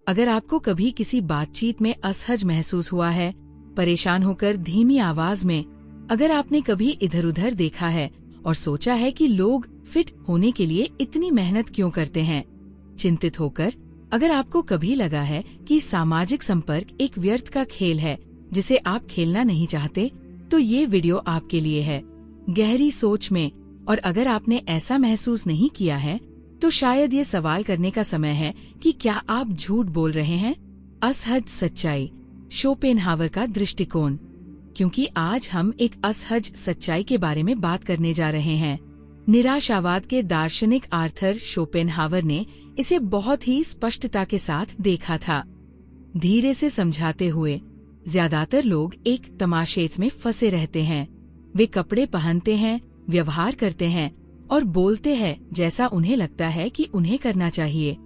अगर आपको कभी किसी बातचीत में असहज महसूस हुआ है, परेशान होकर धीमी आवाज में, अगर आपने कभी इधर उधर देखा है और सोचा है कि लोग फिट होने के लिए इतनी मेहनत क्यों करते हैं, चिंतित होकर अगर आपको कभी लगा है कि सामाजिक संपर्क एक व्यर्थ का खेल है जिसे आप खेलना नहीं चाहते, तो ये वीडियो आपके लिए है। गहरी सोच में, और अगर आपने ऐसा महसूस नहीं किया है तो शायद ये सवाल करने का समय है कि क्या आप झूठ बोल रहे हैं। असहज सच्चाई, शोपेनहावर का दृष्टिकोण। क्योंकि आज हम एक असहज सच्चाई के बारे में बात करने जा रहे हैं। निराशावाद के दार्शनिक आर्थर शोपेनहावर ने इसे बहुत ही स्पष्टता के साथ देखा था। धीरे से समझाते हुए, ज्यादातर लोग एक तमाशेच में फंसे रहते हैं। वे कपड़े पहनते हैं, व्यवहार करते हैं और बोलते हैं जैसा उन्हें लगता है कि उन्हें करना चाहिए।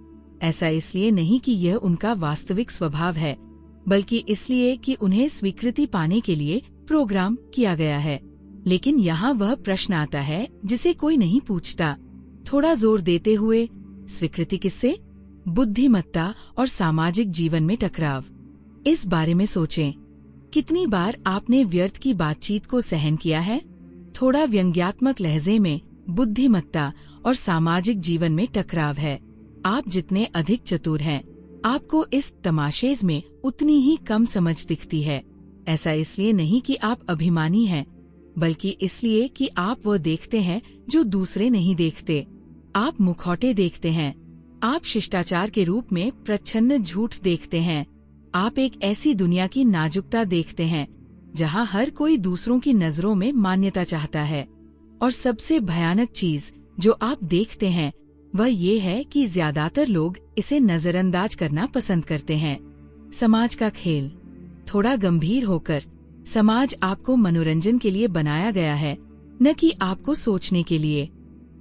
ऐसा इसलिए नहीं कि यह उनका वास्तविक स्वभाव है, बल्कि इसलिए कि उन्हें स्वीकृति पाने के लिए प्रोग्राम किया गया है। लेकिन यहाँ वह प्रश्न आता है जिसे कोई नहीं पूछता, थोड़ा जोर देते हुए, स्वीकृति किससे? बुद्धिमत्ता और सामाजिक जीवन में टकराव। इस बारे में सोचें, कितनी बार आपने व्यर्थ की बातचीत को सहन किया है? थोड़ा व्यंग्यात्मक लहजे में, बुद्धिमत्ता और सामाजिक जीवन में टकराव है। आप जितने अधिक चतुर हैं, आपको इस तमाशेज में उतनी ही कम समझ दिखती है। ऐसा इसलिए नहीं कि आप अभिमानी हैं, बल्कि इसलिए कि आप वो देखते हैं जो दूसरे नहीं देखते। आप मुखौटे देखते हैं, आप शिष्टाचार के रूप में प्रच्छन्न झूठ देखते हैं। आप एक ऐसी दुनिया की नाजुकता देखते हैं जहां हर कोई दूसरों की नजरों में मान्यता चाहता है। और सबसे भयानक चीज जो आप देखते हैं वह ये है कि ज्यादातर लोग इसे नजरअंदाज करना पसंद करते हैं। समाज का खेल। थोड़ा गंभीर होकर, समाज आपको मनोरंजन के लिए बनाया गया है, न कि आपको सोचने के लिए।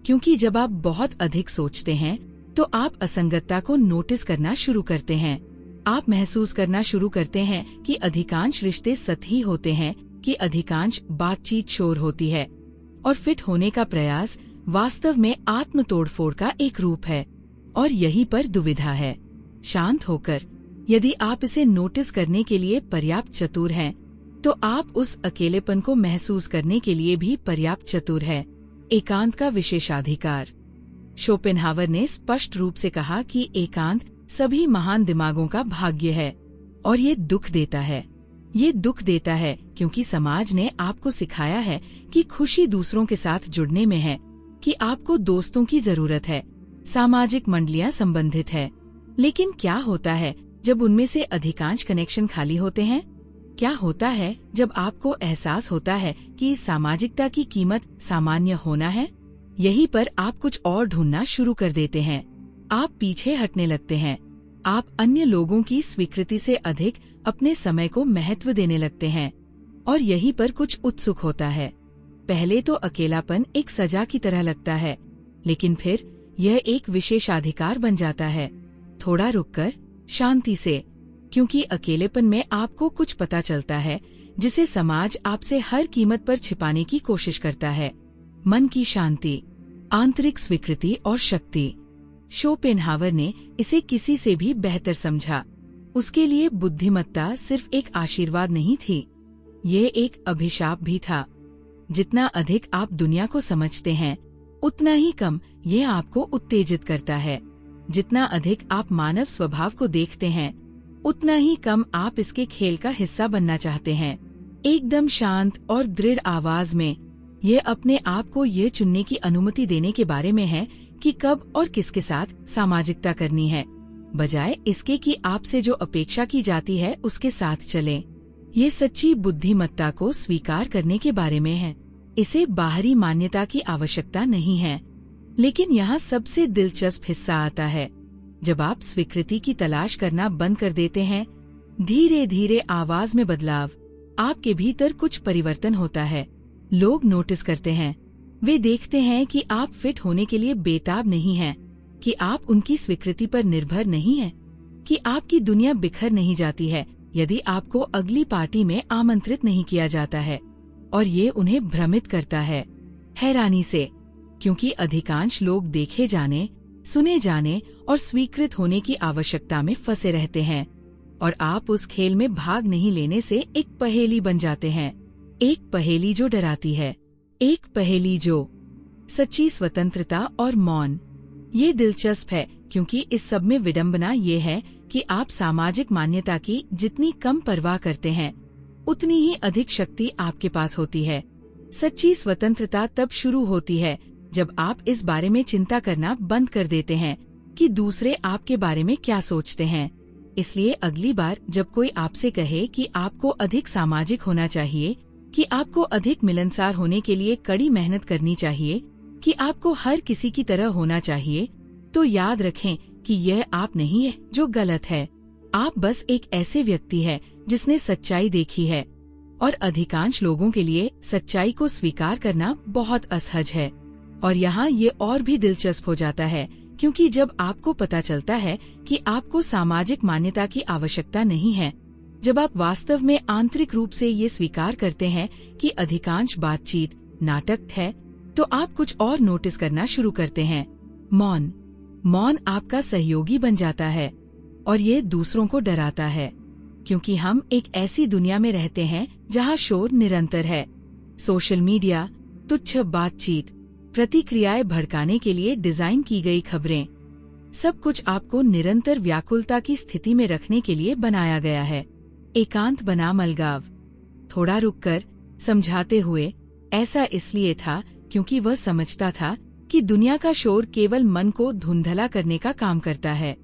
क्योंकि जब आप बहुत अधिक सोचते हैं तो आप असंगतता को नोटिस करना शुरू करते हैं। आप महसूस करना शुरू करते हैं कि अधिकांश रिश्ते सतही होते हैं, कि अधिकांश बातचीत शोर होती है, और फिट होने का प्रयास वास्तव में आत्म तोड़फोड़ का एक रूप है। और यहीं पर दुविधा है। शांत होकर, यदि आप इसे नोटिस करने के लिए पर्याप्त चतुर हैं, तो आप उस अकेलेपन को महसूस करने के लिए भी पर्याप्त चतुर हैं। एकांत का विशेषाधिकार। शोपेनहावर ने स्पष्ट रूप से कहा कि एकांत सभी महान दिमागों का भाग्य है, और ये दुख देता है। ये दुख देता है क्योंकि समाज ने आपको सिखाया है कि खुशी दूसरों के साथ जुड़ने में है, कि आपको दोस्तों की जरूरत है, सामाजिक मंडलियां संबंधित है। लेकिन क्या होता है जब उनमें से अधिकांश कनेक्शन खाली होते हैं? क्या होता है जब आपको एहसास होता है कि सामाजिकता की कीमत सामान्य होना है? यहीं पर आप कुछ और ढूंढना शुरू कर देते हैं। आप पीछे हटने लगते हैं। आप अन्य लोगों की स्वीकृति से अधिक अपने समय को महत्व देने लगते हैं। और यहीं पर कुछ उत्सुक होता है। पहले तो अकेलापन एक सजा की तरह लगता है, लेकिन फिर यह एक विशेषाधिकार बन जाता है। थोड़ा रुककर, शांति से, क्योंकि अकेलेपन में आपको कुछ पता चलता है जिसे समाज आपसे हर कीमत पर छिपाने की कोशिश करता है। मन की शांति, आंतरिक स्वीकृति और शक्ति। शोपेनहावर ने इसे किसी से भी बेहतर समझा। उसके लिए बुद्धिमत्ता सिर्फ एक आशीर्वाद नहीं थी, ये एक अभिशाप भी था। जितना अधिक आप दुनिया को समझते हैं, उतना ही कम ये आपको उत्तेजित करता है। जितना अधिक आप मानव स्वभाव को देखते हैं, उतना ही कम आप इसके खेल का हिस्सा बनना चाहते हैं। एकदम शांत और दृढ़ आवाज में यह अपने आप को ये चुनने की अनुमति देने के बारे में है कि कब और किसके साथ सामाजिकता करनी है, बजाय इसके कि आपसे जो अपेक्षा की जाती है उसके साथ चलें। ये सच्ची बुद्धिमत्ता को स्वीकार करने के बारे में है। इसे बाहरी मान्यता की आवश्यकता नहीं है। लेकिन यहाँ सबसे दिलचस्प हिस्सा आता है, जब आप स्वीकृति की तलाश करना बंद कर देते हैं। धीरे धीरे आवाज में बदलाव, आपके भीतर कुछ परिवर्तन होता है। लोग नोटिस करते हैं, वे देखते हैं कि आप फिट होने के लिए बेताब नहीं हैं, कि आप उनकी स्वीकृति पर निर्भर नहीं हैं, कि आपकी दुनिया बिखर नहीं जाती है यदि आपको अगली पार्टी में आमंत्रित नहीं किया जाता है। और ये उन्हें भ्रमित करता है, हैरानी से, क्योंकि अधिकांश लोग देखे जाने, सुने जाने और स्वीकृत होने की आवश्यकता में फंसे रहते हैं और आप उस खेल में भाग नहीं लेने से एक पहेली बन जाते हैं। एक पहेली जो डराती है, एक पहेली जो सच्ची स्वतंत्रता और मौन। ये दिलचस्प है क्योंकि इस सब में विडंबना ये है कि आप सामाजिक मान्यता की जितनी कम परवाह करते हैं उतनी ही अधिक शक्ति आपके पास होती है। सच्ची स्वतंत्रता तब शुरू होती है जब आप इस बारे में चिंता करना बंद कर देते हैं कि दूसरे आपके बारे में क्या सोचते हैं। इसलिए अगली बार जब कोई आपसे कहे कि आपको अधिक सामाजिक होना चाहिए, कि आपको अधिक मिलनसार होने के लिए कड़ी मेहनत करनी चाहिए, कि आपको हर किसी की तरह होना चाहिए, तो याद रखें कि यह आप नहीं है जो गलत है। आप बस एक ऐसे व्यक्ति है जिसने सच्चाई देखी है और अधिकांश लोगों के लिए सच्चाई को स्वीकार करना बहुत असहज है। और यहाँ ये और भी दिलचस्प हो जाता है क्योंकि जब आपको पता चलता है कि आपको सामाजिक मान्यता की आवश्यकता नहीं है, जब आप वास्तव में आंतरिक रूप से ये स्वीकार करते हैं कि अधिकांश बातचीत नाटक है, तो आप कुछ और नोटिस करना शुरू करते हैं। मौन। मौन आपका सहयोगी बन जाता है और ये दूसरों को डराता है क्योंकि हम एक ऐसी दुनिया में रहते हैं जहाँ शोर निरंतर है। सोशल मीडिया, तुच्छ बातचीत, प्रतिक्रियाएं भड़काने के लिए डिजाइन की गई खबरें, सब कुछ आपको निरंतर व्याकुलता की स्थिति में रखने के लिए बनाया गया है। एकांत बनाम अलगाव। थोड़ा रुककर समझाते हुए, ऐसा इसलिए था क्योंकि वह समझता था कि दुनिया का शोर केवल मन को धुंधला करने का काम करता है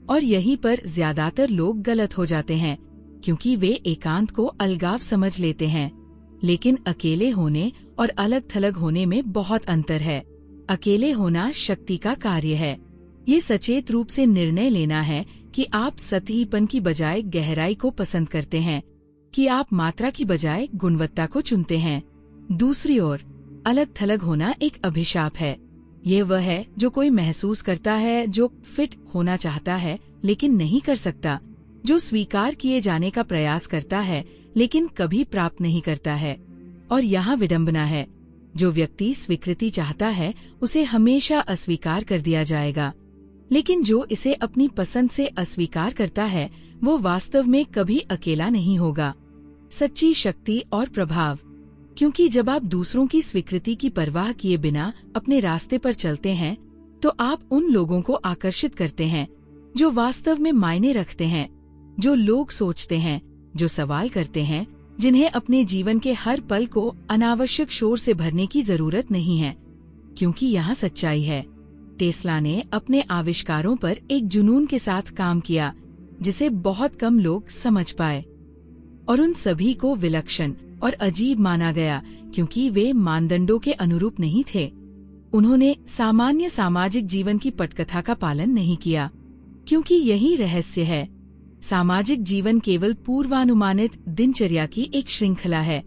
और यहीं पर ज्यादातर लोग गलत हो जाते हैं क्योंकि वे एकांत को अलगाव समझ लेते हैं। लेकिन अकेले होने और अलग थलग होने में बहुत अंतर है। अकेले होना शक्ति का कार्य है। ये सचेत रूप से निर्णय लेना है कि आप सतहीपन की बजाय गहराई को पसंद करते हैं, कि आप मात्रा की बजाय गुणवत्ता को चुनते हैं। दूसरी ओर अलग थलग होना एक अभिशाप है। ये वह है जो कोई महसूस करता है, जो फिट होना चाहता है लेकिन नहीं कर सकता, जो स्वीकार किए जाने का प्रयास करता है लेकिन कभी प्राप्त नहीं करता है। और यहाँ विडंबना है, जो व्यक्ति स्वीकृति चाहता है उसे हमेशा अस्वीकार कर दिया जाएगा, लेकिन जो इसे अपनी पसंद से अस्वीकार करता है वो वास्तव में कभी अकेला नहीं होगा। सच्ची शक्ति और प्रभाव। क्योंकि जब आप दूसरों की स्वीकृति की परवाह किए बिना अपने रास्ते पर चलते हैं तो आप उन लोगों को आकर्षित करते हैं जो वास्तव में मायने रखते हैं, जो लोग सोचते हैं, जो सवाल करते हैं, जिन्हें अपने जीवन के हर पल को अनावश्यक शोर से भरने की जरूरत नहीं है। क्योंकि यहाँ सच्चाई है। टेस्ला ने अपने आविष्कारों पर एक जुनून के साथ काम किया जिसे बहुत कम लोग समझ पाए, और उन सभी को विलक्षण और अजीब माना गया क्योंकि वे मानदंडों के अनुरूप नहीं थे। उन्होंने सामान्य सामाजिक जीवन की पटकथा का पालन नहीं किया, क्योंकि यही रहस्य है। सामाजिक जीवन केवल पूर्वानुमानित दिनचर्या की एक श्रृंखला है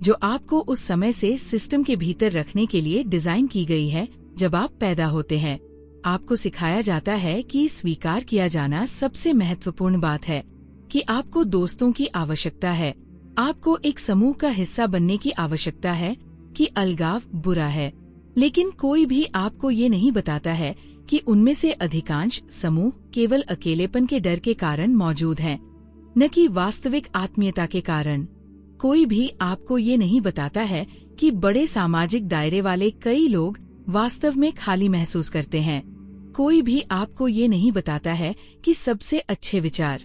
जो आपको उस समय से सिस्टम के भीतर रखने के लिए डिजाइन की गई है जब आप पैदा होते हैं। आपको सिखाया जाता है कि स्वीकार किया जाना सबसे महत्वपूर्ण बात है, कि आपको दोस्तों की आवश्यकता है, आपको एक समूह का हिस्सा बनने की आवश्यकता है, कि अलगाव बुरा है। लेकिन कोई भी आपको ये नहीं बताता है कि उनमें से अधिकांश समूह केवल अकेलेपन के डर के कारण मौजूद हैं, न कि वास्तविक आत्मीयता के कारण। कोई भी आपको ये नहीं बताता है कि बड़े सामाजिक दायरे वाले कई लोग वास्तव में खाली महसूस करते हैं। कोई भी आपको ये नहीं बताता है कि सबसे अच्छे विचार।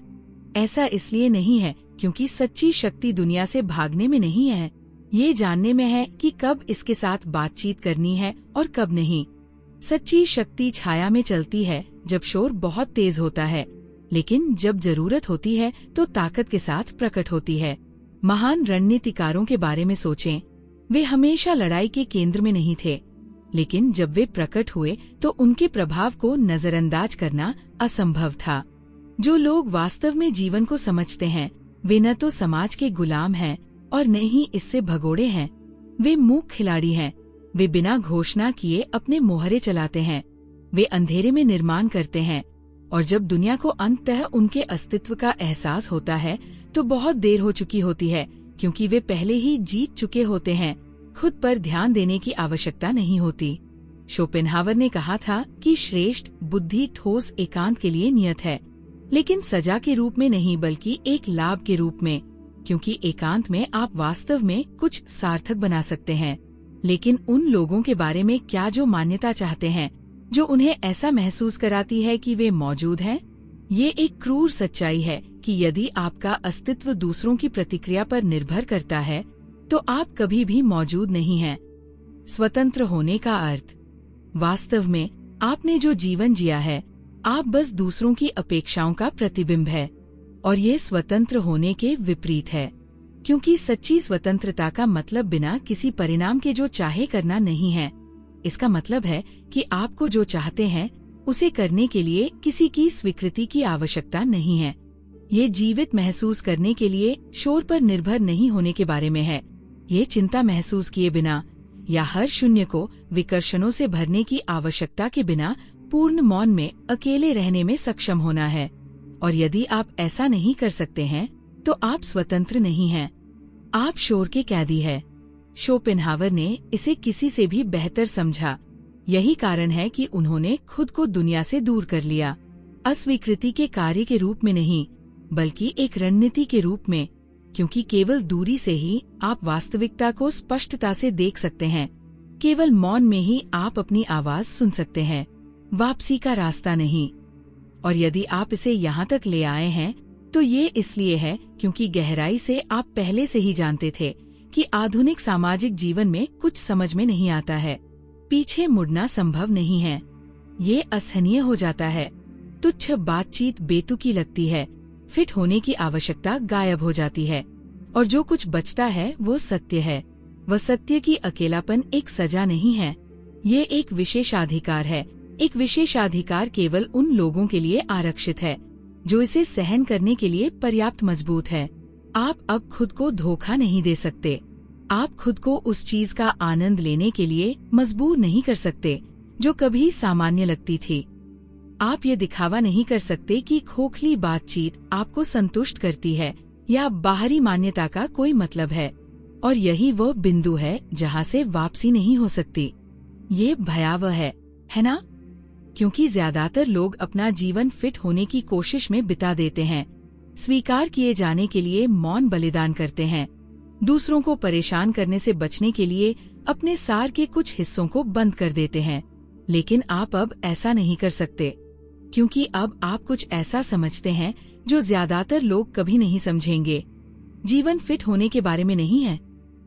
ऐसा इसलिए नहीं है क्योंकि सच्ची शक्ति दुनिया से भागने में नहीं है, ये जानने में है कि कब इसके साथ बातचीत करनी है और कब नहीं। सच्ची शक्ति छाया में चलती है जब शोर बहुत तेज होता है, लेकिन जब जरूरत होती है तो ताकत के साथ प्रकट होती है। महान रणनीतिकारों के बारे में सोचें, वे हमेशा लड़ाई के केंद्र में नहीं थे, लेकिन जब वे प्रकट हुए तो उनके प्रभाव को नजरअंदाज करना असंभव था। जो लोग वास्तव में जीवन को समझते हैं वे न तो समाज के गुलाम हैं और न ही इससे भगोड़े हैं। वे मूक खिलाड़ी हैं। वे बिना घोषणा किए अपने मोहरे चलाते हैं। वे अंधेरे में निर्माण करते हैं, और जब दुनिया को अंततः उनके अस्तित्व का एहसास होता है तो बहुत देर हो चुकी होती है, क्योंकि वे पहले ही जीत चुके होते हैं। खुद पर ध्यान देने की आवश्यकता नहीं होती। शोपेनहावर ने कहा था कि श्रेष्ठ बुद्धि ठोस एकांत के लिए नियत है, लेकिन सजा के रूप में नहीं बल्कि एक लाभ के रूप में, क्योंकि एकांत में आप वास्तव में कुछ सार्थक बना सकते हैं। लेकिन उन लोगों के बारे में क्या जो मान्यता चाहते हैं, जो उन्हें ऐसा महसूस कराती है कि वे मौजूद हैं? ये एक क्रूर सच्चाई है कि यदि आपका अस्तित्व दूसरों की प्रतिक्रिया पर निर्भर करता है, तो आप कभी भी मौजूद नहीं हैं। स्वतंत्र होने का अर्थ, वास्तव में आपने जो जीवन जिया है, आप बस दूसरों की अपेक्षाओं का प्रतिबिंब है, और ये स्वतंत्र होने के विपरीत है, क्योंकि सच्ची स्वतंत्रता का मतलब बिना किसी परिणाम के जो चाहे करना नहीं है। इसका मतलब है कि आपको जो चाहते हैं उसे करने के लिए किसी की स्वीकृति की आवश्यकता नहीं है। ये जीवित महसूस करने के लिए शोर पर निर्भर नहीं होने के बारे में है। ये चिंता महसूस किए बिना या हर शून्य को विकर्षणों से भरने की आवश्यकता के बिना पूर्ण मौन में अकेले रहने में सक्षम होना है। और यदि आप ऐसा नहीं कर सकते हैं, तो आप स्वतंत्र नहीं हैं। आप शोर के कैदी हैं। शोपेनहावर ने इसे किसी से भी बेहतर समझा। यही कारण है कि उन्होंने खुद को दुनिया से दूर कर लिया, अस्वीकृति के कार्य के रूप में नहीं, बल्कि एक रणनीति के रूप में, क्योंकि केवल दूरी से ही आप वास्तविकता को स्पष्टता से देख सकते हैं। केवल मौन में ही आप अपनी आवाज सुन सकते हैं, वापसी का रास्ता नहीं। और यदि आप इसे यहाँ तक ले आए हैं, तो ये इसलिए है क्योंकि गहराई से आप पहले से ही जानते थे कि आधुनिक सामाजिक जीवन में कुछ समझ में नहीं आता है। पीछे मुड़ना संभव नहीं है। ये असहनीय हो जाता है। तुच्छ बातचीत बेतुकी लगती है। फिट होने की आवश्यकता गायब हो जाती है, और जो कुछ बचता है वो सत्य है। वह सत्य की अकेलापन एक सजा नहीं है, ये एक विशेषाधिकार है। एक विशेषाधिकार केवल उन लोगों के लिए आरक्षित है जो इसे सहन करने के लिए पर्याप्त मजबूत है। आप अब खुद को धोखा नहीं दे सकते। आप खुद को उस चीज का आनंद लेने के लिए मजबूर नहीं कर सकते जो कभी सामान्य लगती थी। आप ये दिखावा नहीं कर सकते कि खोखली बातचीत आपको संतुष्ट करती है या बाहरी मान्यता का कोई मतलब है। और यही वो बिंदु है जहाँ से वापसी नहीं हो सकती। ये भयावह है ना? क्योंकि ज्यादातर लोग अपना जीवन फिट होने की कोशिश में बिता देते हैं, स्वीकार किए जाने के लिए मौन बलिदान करते हैं, दूसरों को परेशान करने से बचने के लिए अपने सार के कुछ हिस्सों को बंद कर देते हैं। लेकिन आप अब ऐसा नहीं कर सकते, क्योंकि अब आप कुछ ऐसा समझते हैं जो ज्यादातर लोग कभी नहीं समझेंगे। जीवन फिट होने के बारे में नहीं है,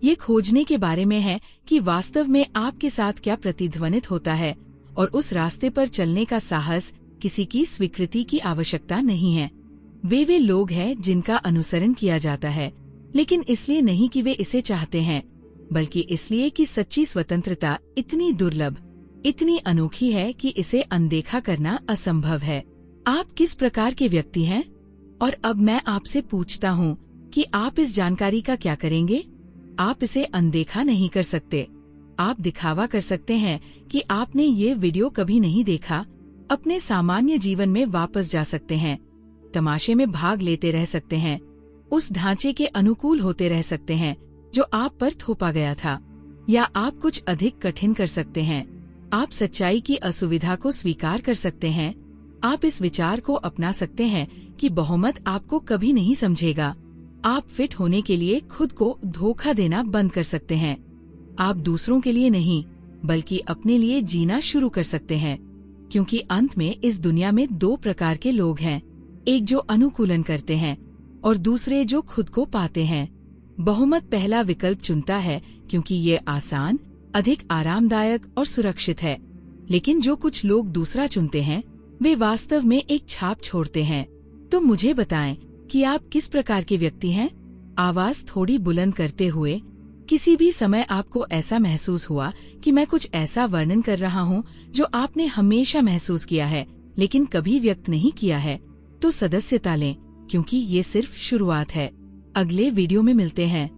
ये खोजने के बारे में है कि वास्तव में आपके साथ क्या प्रतिध्वनित होता है, और उस रास्ते पर चलने का साहस किसी की स्वीकृति की आवश्यकता नहीं है। वे लोग हैं जिनका अनुसरण किया जाता है, लेकिन इसलिए नहीं कि वे इसे चाहते हैं, बल्कि इसलिए कि सच्ची स्वतंत्रता इतनी दुर्लभ, इतनी अनोखी है कि इसे अनदेखा करना असंभव है। आप किस प्रकार के व्यक्ति हैं? और अब मैं आपसे पूछता हूँ कि आप इस जानकारी का क्या करेंगे? आप इसे अनदेखा नहीं कर सकते। आप दिखावा कर सकते हैं कि आपने ये वीडियो कभी नहीं देखा, अपने सामान्य जीवन में वापस जा सकते हैं, तमाशे में भाग लेते रह सकते हैं, उस ढांचे के अनुकूल होते रह सकते हैं जो आप पर थोपा गया था, या आप कुछ अधिक कठिन कर सकते हैं। आप सच्चाई की असुविधा को स्वीकार कर सकते हैं। आप इस विचार को अपना सकते हैं कि बहुमत आपको कभी नहीं समझेगा। आप फिट होने के लिए खुद को धोखा देना बंद कर सकते हैं। आप दूसरों के लिए नहीं, बल्कि अपने लिए जीना शुरू कर सकते हैं, क्योंकि अंत में इस दुनिया में दो प्रकार के लोग हैं, एक जो अनुकूलन करते हैं और दूसरे जो खुद को पाते हैं। बहुमत पहला विकल्प चुनता है क्योंकि ये आसान, अधिक आरामदायक और सुरक्षित है, लेकिन जो कुछ लोग दूसरा चुनते हैं वे वास्तव में एक छाप छोड़ते हैं। तो मुझे बताएं कि आप किस प्रकार के व्यक्ति हैं? आवाज थोड़ी बुलंद करते हुए, किसी भी समय आपको ऐसा महसूस हुआ कि मैं कुछ ऐसा वर्णन कर रहा हूँ जो आपने हमेशा महसूस किया है लेकिन कभी व्यक्त नहीं किया है, तो सदस्यता लें, क्योंकि ये सिर्फ शुरुआत है। अगले वीडियो में मिलते हैं।